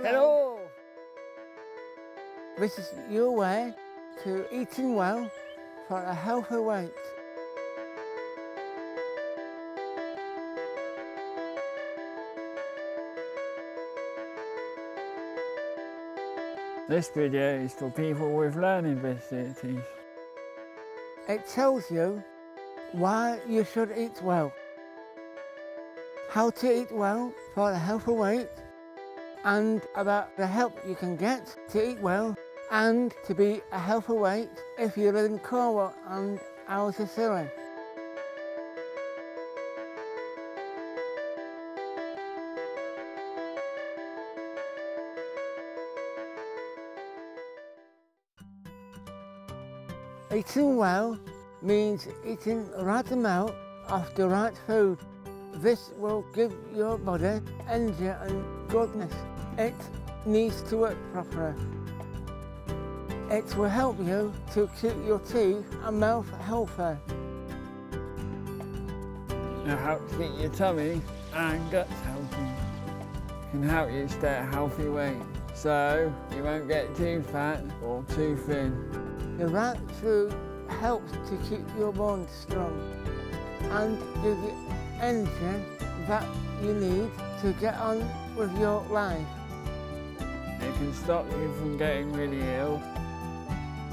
Hello! This is your way to eating well for a healthy weight. This video is for people with learning disabilities. It tells you why you should eat well, how to eat well for a healthy weight, and about the help you can get to eat well and to be a healthy weight if you live in Cornwall and our Sicily. Eating well means eating the right amount of the right food. This will give your body energy and goodness. It needs to work properly. It will help you to keep your teeth and mouth healthy. It helps keep your tummy and guts healthy. It can help you stay at a healthy weight, so you won't get too fat or too thin. The right food helps to keep your bones strong and give you energy that you need to get on with your life. It can stop you from getting really ill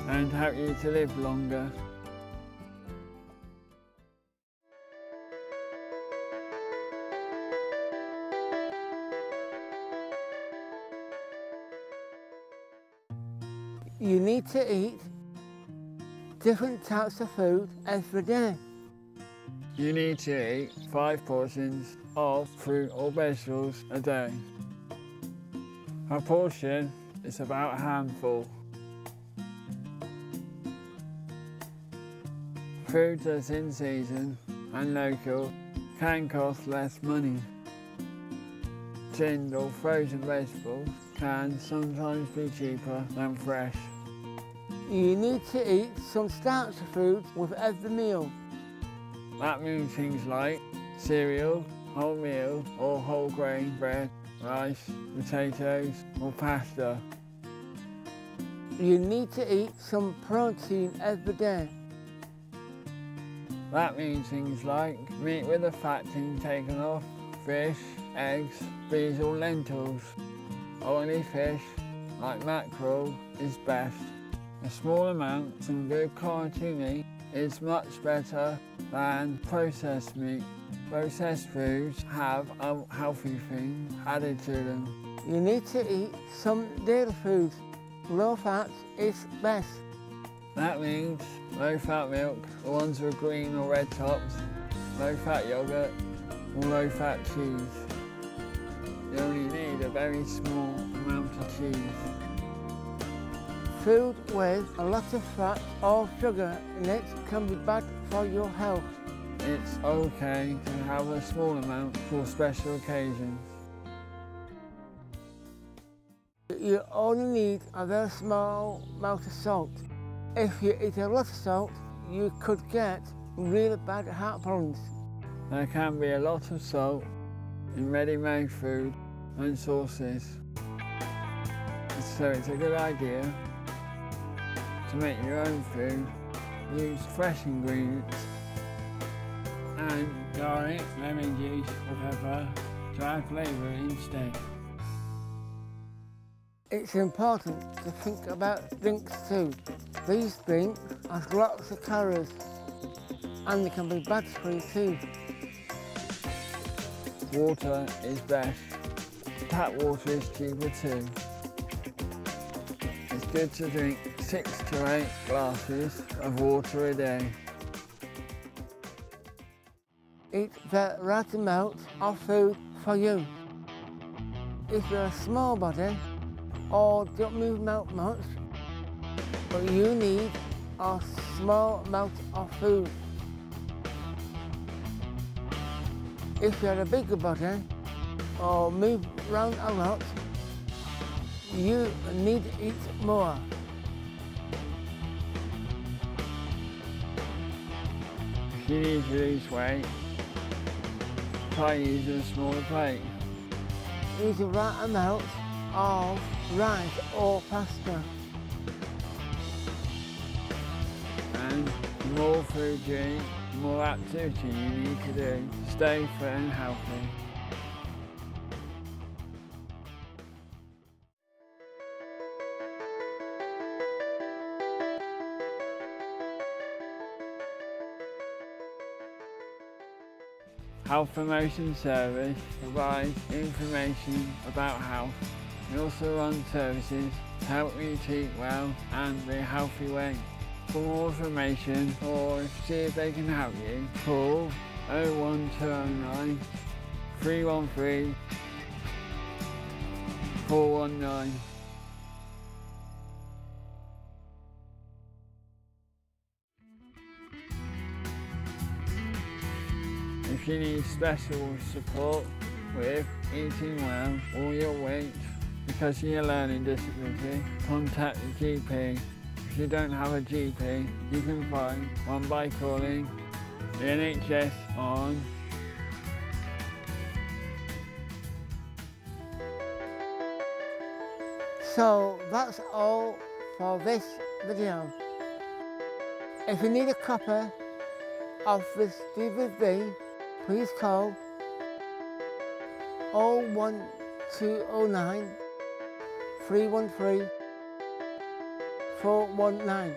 and help you to live longer. You need to eat different types of food every day. You need to eat 5 portions of fruit or vegetables a day. A portion is about a handful. Food that's in season and local can cost less money. Tinned or frozen vegetables can sometimes be cheaper than fresh. You need to eat some starchy foods with every meal. That means things like cereal, wholemeal or whole grain bread, rice, potatoes or pasta. You need to eat some protein every day. That means things like meat with the fat tin taken off, fish, eggs, beans or lentils. Oily fish, like mackerel, is best. A small amount, some good quality meat, is much better than processed meat. Processed foods have unhealthy things added to them. You need to eat some dairy foods. Low fat is best. That means low fat milk, the ones with green or red tops, low fat yogurt or low fat cheese. You only need a very small amount of cheese. Food with a lot of fat or sugar in it can be bad for your health. It's okay to have a small amount for special occasions. You only need a very small amount of salt. If you eat a lot of salt, you could get really bad heart problems. There can be a lot of salt in ready-made food and sauces. So it's a good idea to make your own food, use fresh ingredients and garlic, lemon juice or pepper to add flavour instead. It's important to think about drinks too. These drinks have lots of calories and they can be bad for you too. Water is best. Tap water is cheaper too. It's good to drink 6 to 8 glasses of water a day. Eat the right amount of food for you. If you're a small body or don't move out much, but you need a small amount of food. If you're a bigger body or move around a lot, you need to eat more. If you need to lose weight, try using a smaller plate. Use the right amount of rice or pasta. And the more food you eat, the more activity you need to do to stay fit and healthy. Health Promotion Service provides information about health. We also run services to help you to eat well and be a healthy way. For more information or to see if they can help you, call 01209 313 419. If you need special support with eating well or your weight because of your learning disability, contact the GP. If you don't have a GP, you can find one by calling the NHS on . So that's all for this video. If you need a copy of this DVD, please call 01209 313 419.